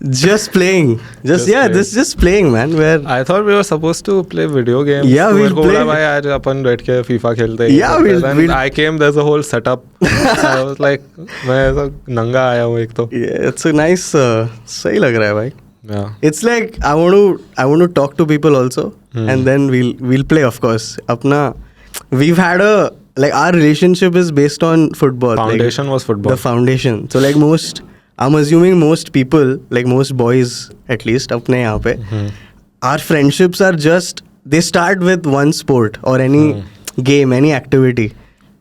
Just playing. Just playing, man. Where I thought we were supposed to play video games. Yeah, we'll play. भाई आज अपन बैठ के FIFA खेलते हैं. Yeah, we'll. I came. There's a whole setup. I was like, मैं ऐसा नंगा आया हूँ एक तो. Yeah, it's a nice. सही लग रहा है भाई. Yeah. It's like I want to talk to people also, and then we'll play, of course. Apna, we've had our relationship is based on football. Foundation was football. The foundation. So like I'm assuming most people, like most boys at least, अपने यहाँ पे, our friendships are just, they start with one sport or any game, any activity.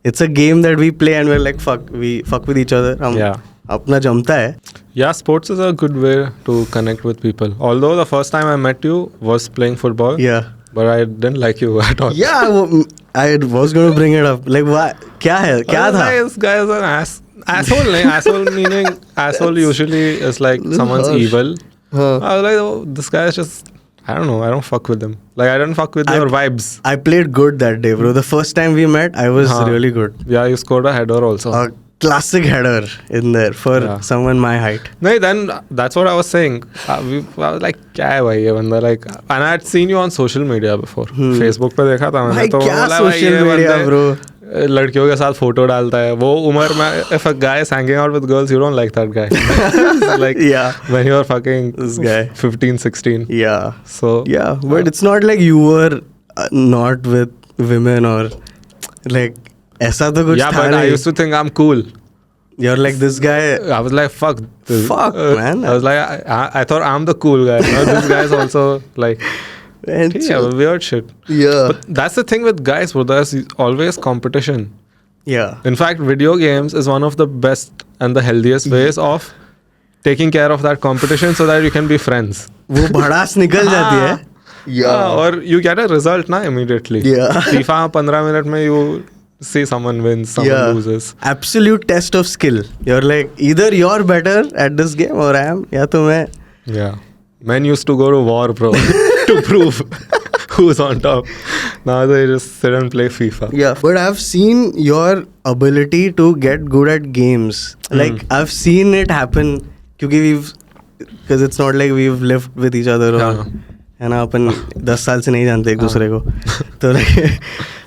It's a game that we play and we're like, we fuck with each other. Yeah. अपना जमता है. Yeah, sports is a good way to connect with people. Although the first time I met you was playing football. Yeah. But I didn't like you at all. Yeah, I was going to bring it up. Like, why? क्या था? This guy is an asshole. Asshole meaning asshole usually is like someone's evil. I was like, oh, this guy is just, I don't know. I don't fuck with him. Like, I don't fuck with your vibes. I played good that day, bro. The first time we met, I was really good. Yeah, you scored a header also. A classic header in there for someone my height. No, then that's what I was saying. I was like, क्या है भाई ये बंदा, like, and I had seen you on social media before. Facebook पे देखा था मैंने. भाई क्या social media, bro? लड़कियों के साथ फोटो डालता है वो उम्र में. If a guy is hanging out with girls, you don't like that guy. Like, when you are fucking this guy 15, 16. Yeah. So yeah, but it's not like you were not with women or like ऐसा तो कुछ था. Yeah, but I used to think I'm cool. You're like this guy. I was like, fuck, man. I was like, I thought I'm the cool guy. No, this guy is also like, weird shit. Yeah. But that's the thing with guys, bro. There's always competition. Yeah. In fact, video games is one of the best and the healthiest ways of taking care of that competition so that you can be friends. वो भड़ास निकल जाती है. Yeah. Or you get a result na immediately. Yeah. FIFA 15 minutes में you see someone wins, someone loses. Absolute test of skill. You're like, either you're better at this game or I am. या तो मैं. Yeah. Men used to go to war, bro, to prove who's on top. Now they just sit and play FIFA. Yeah, but I've seen your ability to get good at games. Like, I've seen it happen because it's not like we've lived with each other. है ना, अपन 10 साल से नहीं जानते एक दूसरे को. तो like,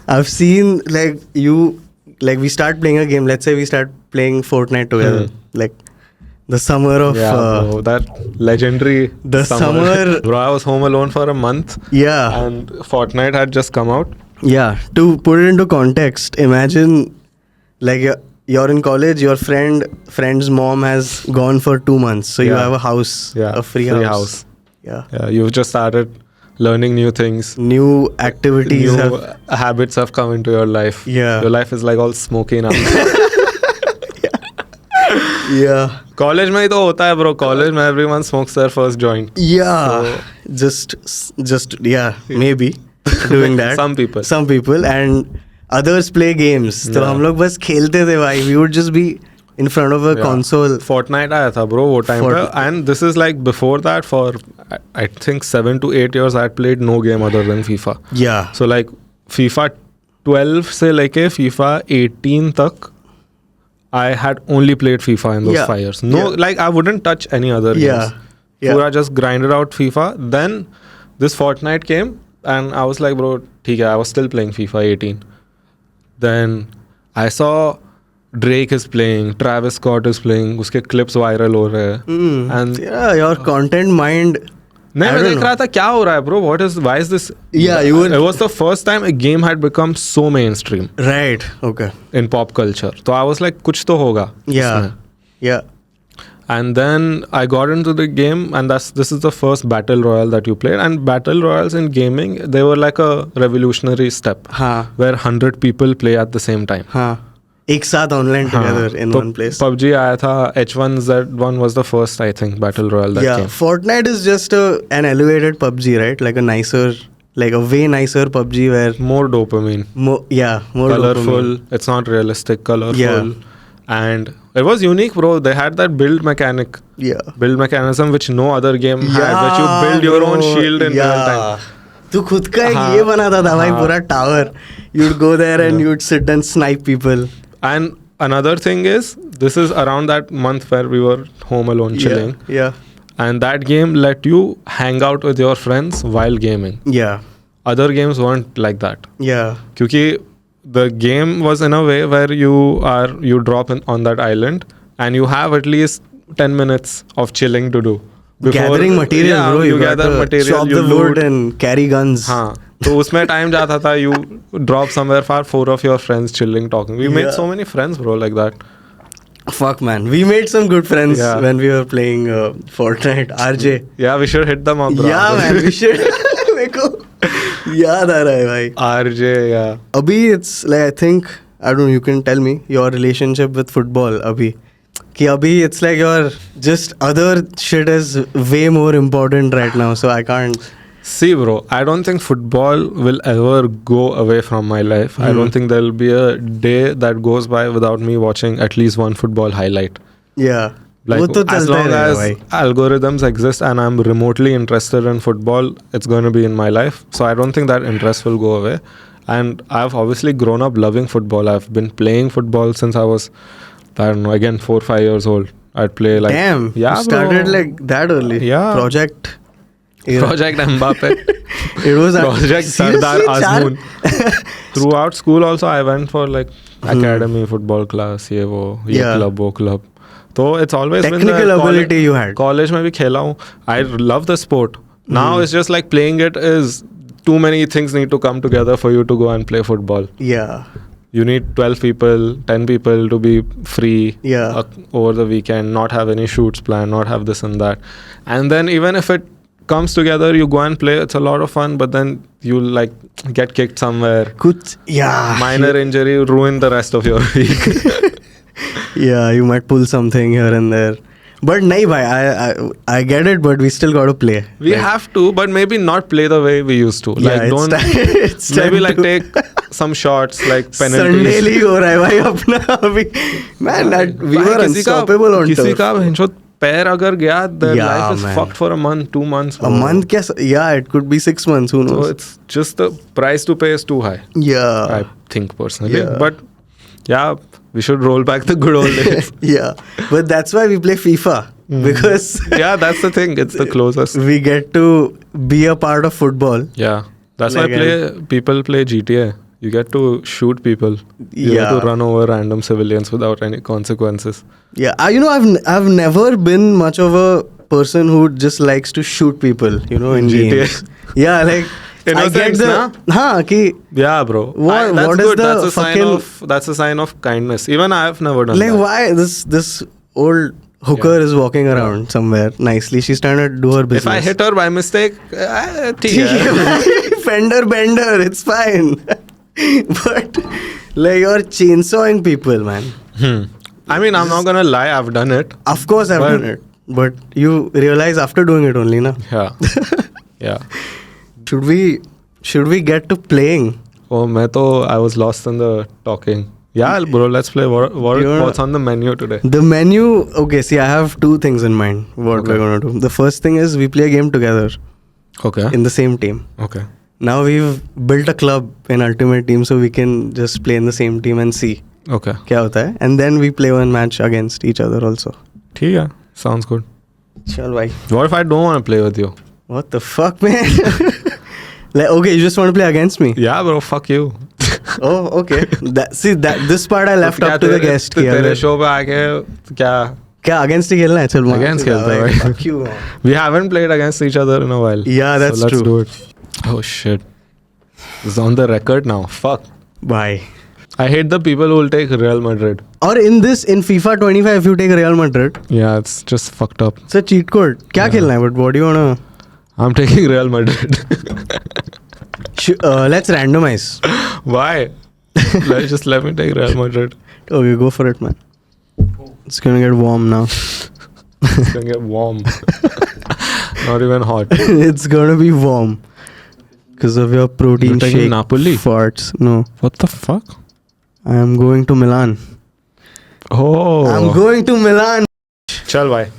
I've seen like you, like we start playing a game. Let's say we start playing Fortnite together. Like the summer of bro, that legendary summer. Bro, I was home alone for a month. Yeah. And Fortnite had just come out. Yeah. To put it into context, imagine like you're in college. Your friend's mom has gone for 2 months, so you have a house, a free house. Yeah. You've just started learning new things. New activities. New habits have come into your life. Yeah. Your life is like all smoky now. Yeah. College में ही तो होता है, bro. College में everyone smokes their first joint. Yeah. So, just maybe doing that. Some people and others play games. तो हम लोग बस खेलते थे भाई. We would just be in front of a console. Fortnite आया था bro वो time पे, and this is like before that for I think 7 to 8 years I had played no game other than FIFA. Yeah. So like FIFA 12 से लेके FIFA 18 तक I had only played FIFA in those 5 years. No, like I wouldn't touch any other games. Pura just grinded out FIFA. Then this Fortnite came and I was like, bro, ठीक है, I was still playing FIFA 18. Then I saw Drake is playing, Travis Scott is playing, उसके clips viral हो रहे हैं. And your content mind. नहीं, मैं देख रहा था क्या हो रहा है bro. Why is this? Yeah, it was the first time a game had become so mainstream. Right. Okay. In pop culture. So I was like, कुछ तो होगा. Yeah. And then I got into the game, and this is the first battle royale that you played. And battle royales in gaming, they were like a revolutionary step, where 100 people play at the same time. एक साथ online together in one place. PUBG आया था, H1Z1 was the first, I think, battle royale that came. Fortnite is just an elevated PUBG, right? Like a way nicer PUBG where more dopamine. More colorful. Dopamine. It's not realistic, colorful. Yeah. And it was unique, bro. They had that build mechanic. Yeah. Build mechanism which no other game had, which you build your own shield in real time. तू खुद का एक ये बनाता था भाई पूरा tower. You'd go there and you'd sit and snipe people. And another thing is, this is around that month where we were home alone chilling. Yeah. and that game let you hang out with your friends while gaming. Yeah. Other games weren't like that. Yeah. Kyunki the game was in a way where you drop on that island and you have at least 10 minutes of chilling to do. Gathering material, bro. You gather material, chop you the wood and carry guns. हाँ, तो उसमें time जाता था. You drop somewhere far, 4 of your friends chilling, talking. We made so many friends, bro, like that. Fuck, man. We made some good friends when we were playing Fortnite. RJ. Yeah, we should hit them up, bro. Yeah, man. We should. मेरे को याद आ रहा है भाई. RJ, yeah. अभी it's like I think I don't know. You can tell me your relationship with football. अभी कि अभी it's like your just other shit is way more important right now. So I can't. See, bro, I don't think football will ever go away from my life. I don't think there'll be a day that goes by without me watching at least one football highlight. Yeah. Like, as long as algorithms exist and I'm remotely interested in football, it's going to be in my life. So I don't think that interest will go away. And I've obviously grown up loving football. I've been playing football since I was, I don't know, again, 4 or 5 years old. I'd play like... Damn. Yeah, you started like that early. Yeah. Project Mbappe. It was Project Sardar Azmoon. Throughout school also, I went for like academy football class, ye club, wo club. So it's always technical been the ability you had. College mein bhi khela hu. I love the sport. Now it's just like playing it is too many things need to come together for you to go and play football. Yeah. You need 12 people, 10 people to be free over the weekend, not have any shoots planned, not have this and that. And then even if it comes together, you go and play, it's a lot of fun, but then you like get kicked somewhere. Minor injury, ruin the rest of your week. Yeah, you might pull something here and there. But nahi bhai, I get it, but we still got to play. We have to, but maybe not play the way we used to. Like it's maybe like take some shots, like penalties. Sunday league ho raha hai bhai apna abhi. Man, we were unstoppable on turf. किसी का हिंचो पैर अगर गया, their life is fucked for a month, 2 months. A month kya? Yeah, it could be 6 months, who knows? So it's just the price to pay is too high. Yeah. I think personally. Yeah. But yeah, we should roll back the good old days. Yeah, but that's why we play FIFA. Because yeah, that's the thing. It's the closest. We get to be a part of football. Yeah, that's why people play GTA. You get to shoot people. You get to run over random civilians without any consequences. Yeah, I've never been much of a person who just likes to shoot people. You know, in GTA. Games. Yeah, like. Innocence, yeah, bro. What is that's a sign of kindness. Even I have never done like that. Why this old hooker is walking around somewhere nicely? She's trying to do her business. If I hit her by mistake, fender bender, it's fine. But like you're chainsawing people, man. I mean, I'm not gonna lie. I've done it. Of course, I've done it. But you realize after doing it only, na? Yeah. Yeah. Should we get to playing? Oh, I was lost in the talking. Yeah, bro, let's play. What's on the menu today? The menu, okay, see, I have 2 things in mind we're going to do. The first thing is we play a game together. Okay. In the same team. Okay. Now we've built a club in Ultimate Team so we can just play in the same team and see. Okay. Kya hota hai? And then we play one match against each other also. Yeah, sounds good. Chal bhai. What if I don't want to play with you? What the fuck, man? Like, okay, you just want to play against me? Yeah, bro, fuck you. Oh, okay. This part I left up to the guest. तेरे show पे आके क्या against ही खेलना है? चल against खेलते हैं भाई. Fuck you. We haven't played against each other in a while. Yeah, that's so true. Let's do it. Oh shit. It's on the record now. Fuck. Bye. I hate the people who will take Real Madrid. Or in FIFA 25, if you take Real Madrid. Yeah, it's just fucked up. It's a cheat code. क्या खेलना है? But what do you wanna? I'm taking Real Madrid. Let's randomize. Why? Just let me take Real Madrid. Okay, go for it, man. It's gonna get warm now. It's gonna get warm. Not even hot. It's gonna be warm. Because of your protein shake Napoli? farts. No. What the fuck? I am going to Milan. Oh. I'm going to Milan. Chal bhai.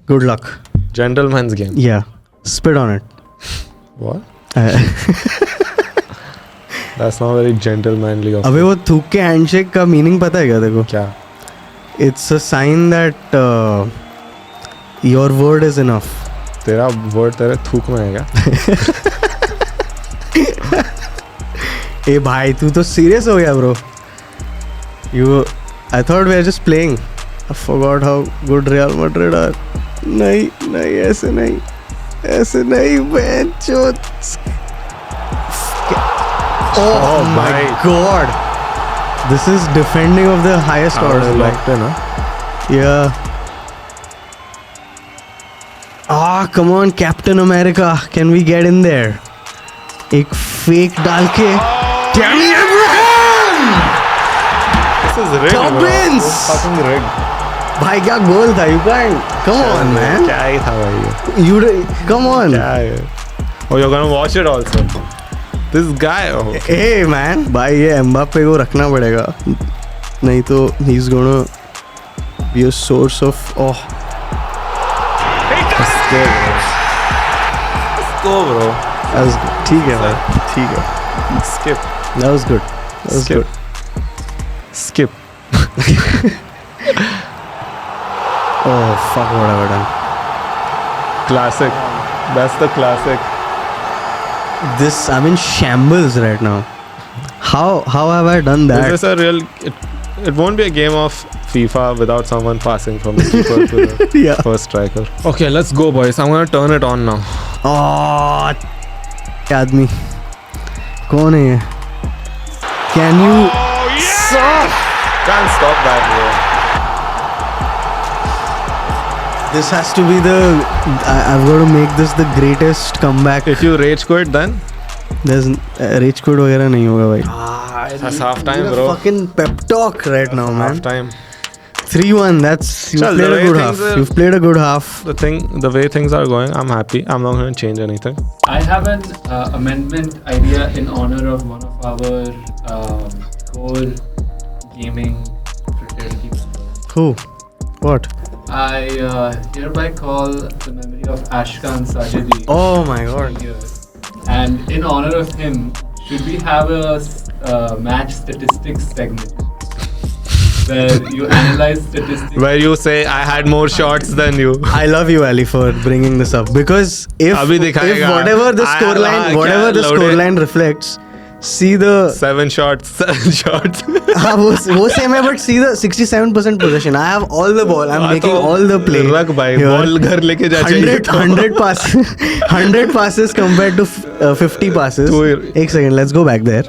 Good luck. Gentleman's game. Yeah. Spit on it. What? That's not very gentlemanly of अबे वो थूक के handshake का meaning पता है क्या देखो? क्या? It's a sign that your word is enough. तेरा word तेरे थूक में है क्या? ए भाई तू तो serious हो गया bro. I thought we were just playing. I forgot how good Real Madrid are. नहीं ऐसे नहीं बेंचो. Oh my god. This is defending of the highest order. Locked in, huh? Yeah. Come on, Captain America. Can we get in there? एक fake डाल के. Tammy Abraham! This is rigged. Tubbins! Fucking rigged. भाई क्या गोल था? You can't. Come on, man. क्या ही था भाई? Come on. क्या है? Oh, you're gonna watch it also. This guy. Oh. Hey man, भाई ये एम्बाप्पे को रखना पड़ेगा. नहीं तो he's gonna be a source of. Let's go, bro. That was good. ठीक है भाई. ठीक है. Skip. That was good. Skip. Oh fuck, what have I done? Classic. That's the classic. I'm in shambles right now. How have I done that? Is this a real? It won't be a game of FIFA without someone passing from the keeper to the first striker. Okay, let's go, boys. I'm gonna turn it on now. Oh, आदमी कौन है ये? Can you? Can't stop that, bro. This has to be I've got to make this the greatest comeback. If you rage quit, then there's rage quit वगैरह नहीं होगा भाई. That's half time, bro. Fucking pep talk right now, man. Half time. 3-1. You've played a good half. You've played a good half. The way things are going, I'm happy. I'm not going to change anything. I have an amendment idea in honor of one of our core gaming fraternity members. Who? What? I hereby call the memory of Ashkan Sajidi. Oh my god. Here. And in honor of him, should we have a match statistics segment where you analyze statistics? Where you say I had more shots than you. I love you, Ali, for bringing this up because if whatever the scoreline reflects, see the 7 shots. हाँ वो same है, but see the 67% possession. I have all the ball. I'm making all the play. रख भाई ball घर लेके जा. 100 passes compared to 50 passes. एक second, let's go back there.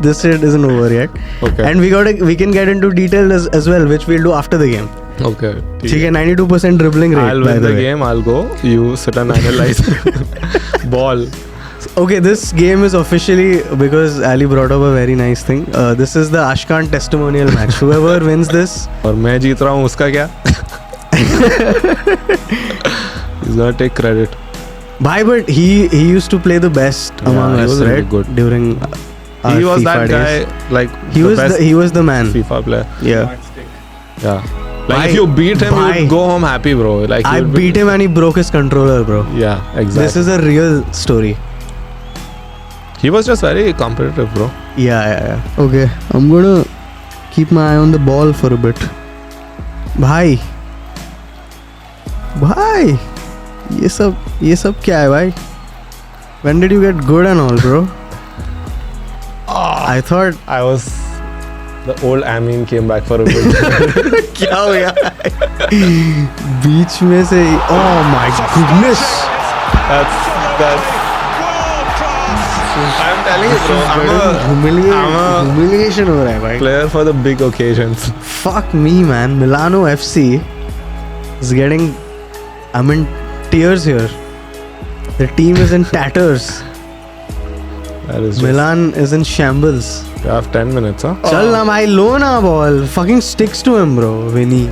This shit isn't over yet. Okay. And we can get into detail as well, which we'll do after the game. Okay. ठीक है, 92% dribbling rate. I'll win the game. I'll go. You sit and analyze. Ball. Okay, this game is officially, because Ali brought up a very nice thing. This is the Ashkan testimonial match. Whoever wins this. और मैं जीत रहा हूँ उसका क्या? He's gonna take credit. Bhai, but he used to play the best among us, right? Really good. During our He was FIFA that days. guy, like He was the man. FIFA player. Yeah. Yeah. Like if you beat him, you'd go home happy, bro. Like I beat him and he broke his controller, bro. Yeah, exactly. This is a real story. He was just very competitive, bro. Yeah. Okay, I'm gonna keep my eye on the ball for a bit. Bhai, ये सब क्या है भाई? When did you get good and all, bro? I thought I was the old Amin came back for a bit. क्या हो गया? बीच में से oh my goodness. That's I'm telling you, bro. I'm a humiliation हो रहा है भाई. Player for the big occasions. Fuck me, man. Milano FC is getting. I'm in tears here. The team is in tatters. That is Milan is in shambles. You have 10 minutes, huh? Chal na bhai, low na ball. Fucking sticks to him, bro. Vinny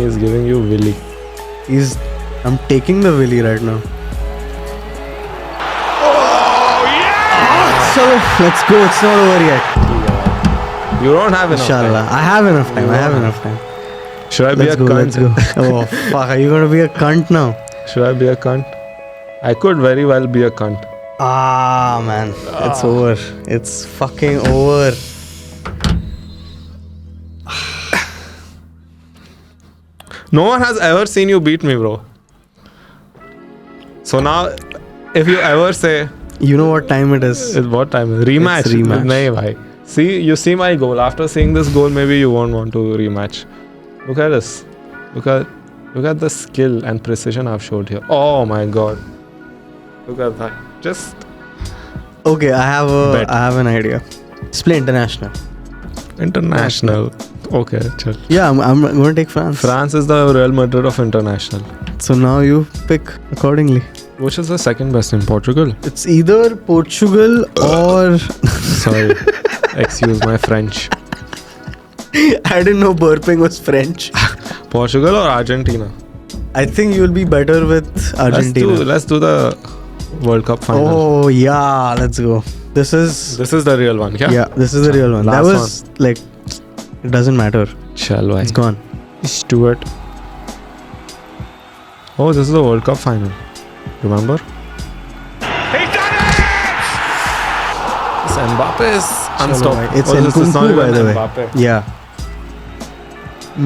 is giving you Willy. I'm taking the Willy right now. So let's go. It's not over yet. You don't have enough Inshallah. time. I have enough time. Should I be a cunt? Let's go. Oh fuck! Are you gonna be a cunt now? Should I be a cunt? I could very well be a cunt. Ah man, it's over. It's fucking over. No one has ever seen you beat me, bro. So now, if you ever say, You know what time it is? what time? Rematch? It's rematch. Nahi, bhai. See, you see my goal. After seeing this goal, maybe you won't want to rematch. Look at this. Look at the skill and precision I've showed here. Oh my god. Look at that. Just Okay, I Bet. have an idea. Let's play international. international. Okay, chal. Yeah, I'm going to take France. France is the Real Madrid of international. So now you pick accordingly. Which is the second best in Portugal? It's either Portugal or Sorry. Excuse my French. I didn't know burping was French. Portugal or Argentina? I think you'll be better with Argentina. Let's do the World Cup final. Oh yeah, let's go. This is This is the real one, yeah? yeah, this is the real one. That Last was like it doesn't matter. Chal, bhai. It's gone. Stuart. Oh, this is the World Cup final. Remember? He's done it! This Mbappe is unstoppable. It's Oh, this is not Nkunku, by even the way. Mbappe. Yeah.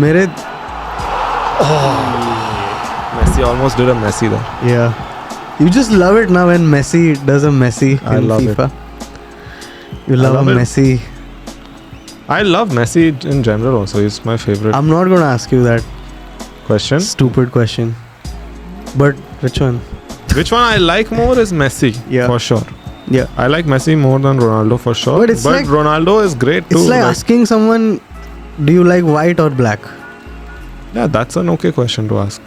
मेरे Messi almost did a Messi there. yeah. You just love it now when Messi does a Messi I in love it. FIFA. You love love a it. Messi. I love Messi in general also. He's my favorite. I'm not gonna ask you that Question. stupid question. But which one? Which one I like more is Messi. Yeah. For sure. Yeah. I like Messi more than Ronaldo for sure. But it's like- Ronaldo is great too. It's like asking someone, do you like white or black? Yeah, that's an okay question to ask.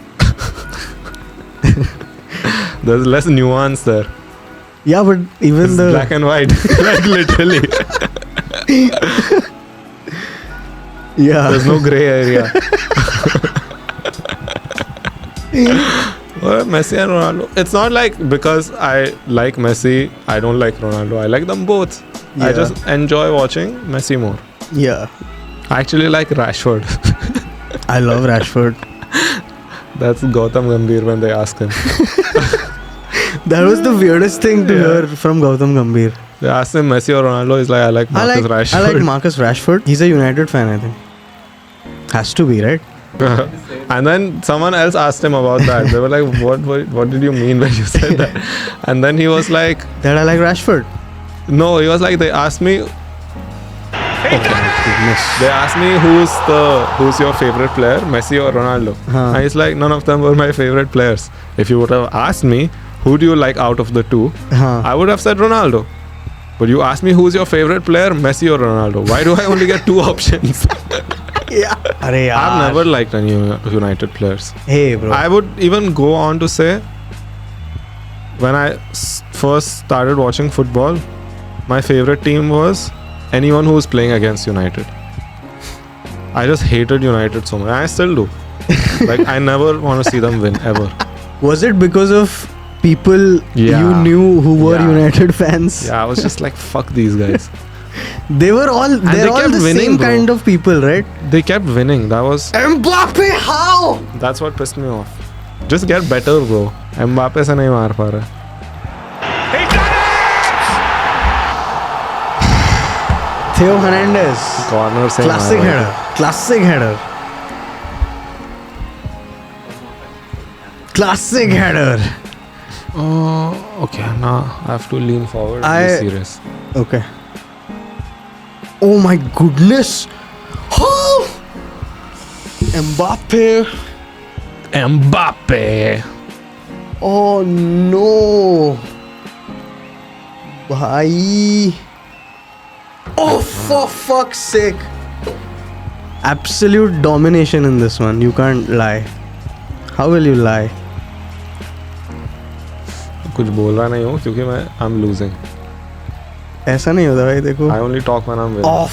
There's less nuance there. Yeah, but even It's the black and white. Like literally. yeah. There's no grey area. Well, Messi and Ronaldo. It's not like because I like Messi, I don't like Ronaldo. I like them both. I Yeah. just enjoy watching Messi more. Yeah. I actually like Rashford. I love Rashford. That's Gautam Gambhir when they ask him. That was the weirdest thing to Yeah. hear from Gautam Gambhir. They ask him Messi or Ronaldo. He's like, I like Marcus Rashford. I like Marcus Rashford. He's a United fan, I think. Has to be, right? And then someone else asked him about that. They were like, what did you mean when you said that? And then he was like, That I like Rashford. no, he was like, they asked me, Goodness. they asked me who's your favorite player, Messi or Ronaldo? Huh. And he's like, none of them were my favorite players. If you would have asked me, who do you like out of the two? Huh. I would have said Ronaldo. But you asked me who's your favorite player, Messi or Ronaldo? Why do I only get two options? Yeah. Arey yaar. I've never liked any United players. Hey, bro. I would even go on to say, when I first started watching football, my favorite team was anyone who was playing against United. I just hated United so much. I still do. Like, I never want to see them win, ever. Was it because of people Yeah. you knew who were Yeah. United fans? Yeah, I was just like, fuck these guys. They're all they all kept the winning, same bro. kind of people, right? They kept winning. Mbappe, how? That's what pissed me off. Just get better, bro. Mbappe se nahi maar pa raha. Theo Hernandez. Corner se Classic maar header. Classic header. Classic header. Oh, okay. Now I have to lean forward and be serious. Okay. Oh my goodness. Oh! Mbappe. Mbappe. Oh no. Bhai. Oh, for fuck's sake. Absolute domination in this one. You can't lie. How will you lie? कुछ बोल रहा नहीं हूँ क्योंकि मैं I'm losing. ऐसा नहीं होता भाई देखो. I only talk when I'm winning. Oh,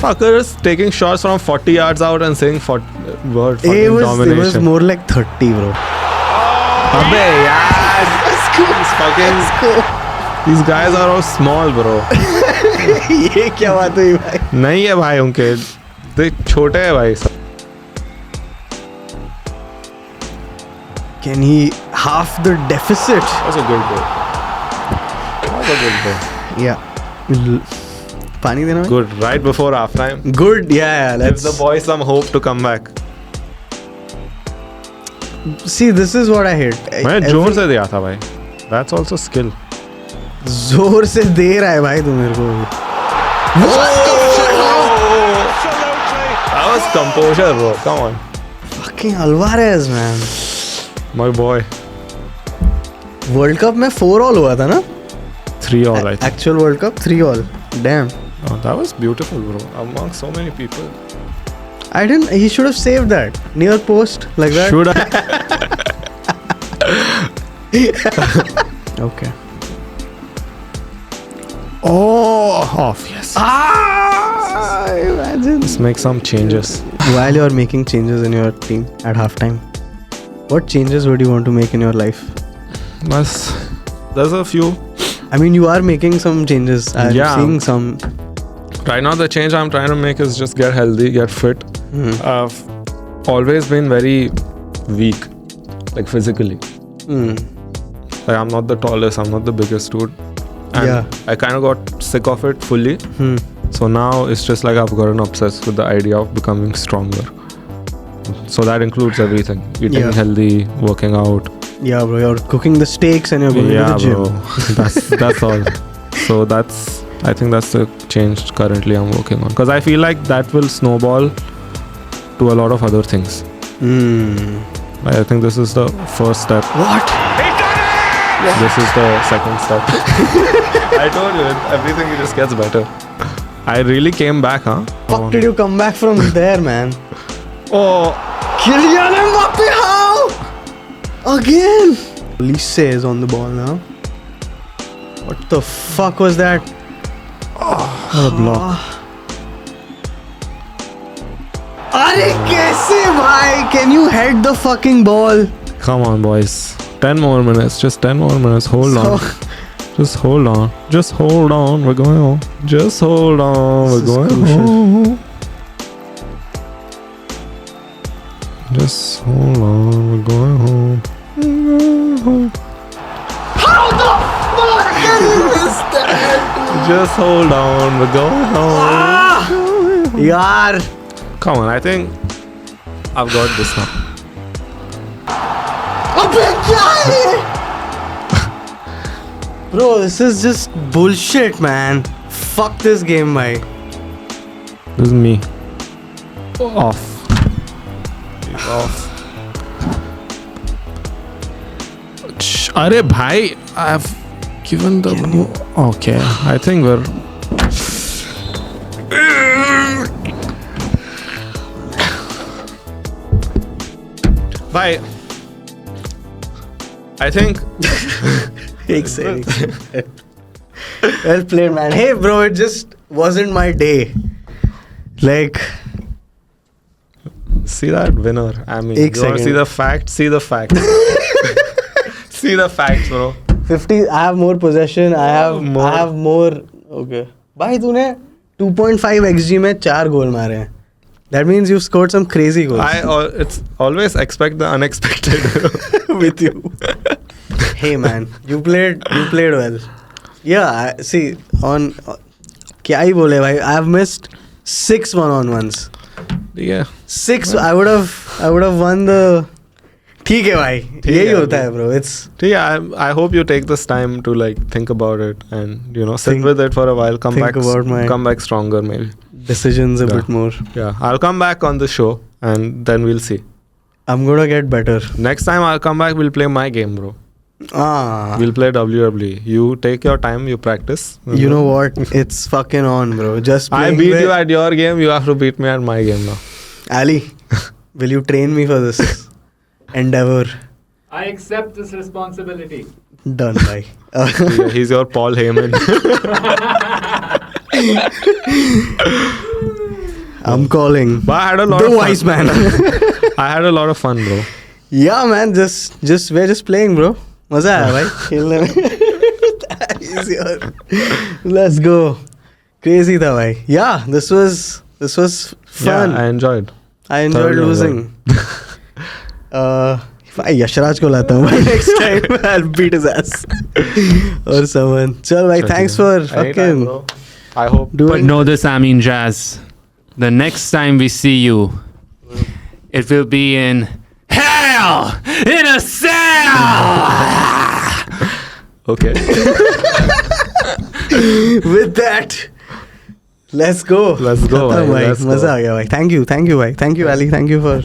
Fuckers taking shots from 40 yards out and saying word it fucking was domination. more like 30, bro. अबे यार. These fucking these guys are all small, bro. ये क्या बात हुई भाई? नहीं है भाई उनके. देख छोटे हैं भाई सब. Can he half the deficit? That's a good goal. That's a good goal. Yeah. पानी देना भाई? Good. Right before half time. Good. Yeah. Gives Let's. the boys some hope to come back. See, this is what I hate. मैं जोर से दिया था भाई. That's also skill. जोर से दे रहा है भाई तू मेरे को. That was composure, bro. Come on. Fucking Alvarez, man. My boy. World Cup में 4-all हुआ था ना? 3-all, I think. Actual World Cup 3-all. Damn. Oh, that was beautiful, bro. Among so many people. I didn't. He should have saved that near post like that. Should I? Okay. Oh, off, yes. Imagine. Let's make some changes. While you're making changes in your team at halftime, what changes would you want to make in your life? There's a few. I mean, you are making some changes. I'm seeing some. Right now, the change I'm trying to make is just get healthy, get fit. I've always been very weak, like physically. Like I'm not the tallest, I'm not the biggest dude. And I kind of got sick of it fully. So now it's just like I've gotten obsessed with the idea of becoming stronger. So that includes everything. Eating healthy, working out. Yeah, bro, you're cooking the steaks and you're going to the gym. Bro. That's all. So I think that's the change currently I'm working on. Because I feel like that will snowball to a lot of other things. I think this is the first step. What? This is the second step. I told you, everything just gets better. I really came back, huh? Fuck did you come back from there, man? Oh. Kylian Mbappe, how? Again? Lise is on the ball now. What the fuck was that? What a block. Arey kaise bhai? Can you head the fucking ball? Come on, boys. 10 more minutes. Just 10 more minutes. Hold on. Just hold on. Just hold on. We're going home. Just hold on. We're going home. Just hold on. We're going home. How the fuck can you miss that? Just hold on. We're going home. Yaar. Come on. I think I've got this now. अबे क्या है? Bro, this is just bullshit, man. Fuck this game, bhai. This is me. Off. Off. Arey bhai, I've given the... Okay, I think we're... Bhai, I think... Well played, man. Hey, bro, it just wasn't my day. Like... See that winner? I mean, Ek you want to see second. the facts? See the facts. See the facts, bro. 50, I have more possession. I have more. Okay. भाई तूने 2.5 XG में 4 गोल मारे हैं. That means you've scored some crazy goals. It's always expect the unexpected with you. Hey man, you played well. Yeah, see on क्या ही बोले भाई. I've missed 6 one-on-ones. Yeah. 6. I would have won the. ठीक है भाई. यही होता है bro. It's. Yeah, I hope you take this time to like think about it and sit with it for a while. Come back stronger maybe. Decisions a bit more. Yeah, I'll come back on the show and then we'll see. I'm gonna get better. Next time I'll come back, we'll play my game, bro. We'll play WWE. You take your time, you practice. You know what? It's fucking on, bro. Just I beat you at your game, you have to beat me at my game now. Ali, will you train me for this endeavor? I accept this responsibility. Done, bhai. He's your Paul Heyman. I'm calling. But I had a lot the of wise fun. man. I had a lot of fun, bro. Yeah, man. We're just playing, bro. मजा आया भाई खेलने में. Let's go. Crazy था भाई. Yeah, this was fun. Yeah, I enjoyed losing. Yashraj को लाता हूँ next time. I'll beat his ass. Or someone. चल भाई, thanks for fucking. I hope. But know this, Amin Jazz. The next time we see you, it will be in hell. cell! In a cell! Okay. With that, let's go. Let's go, खत्म भाई, भाई, let's go. मजा आ गया भाई. Thank you भाई. Thank you Ali. Thank you for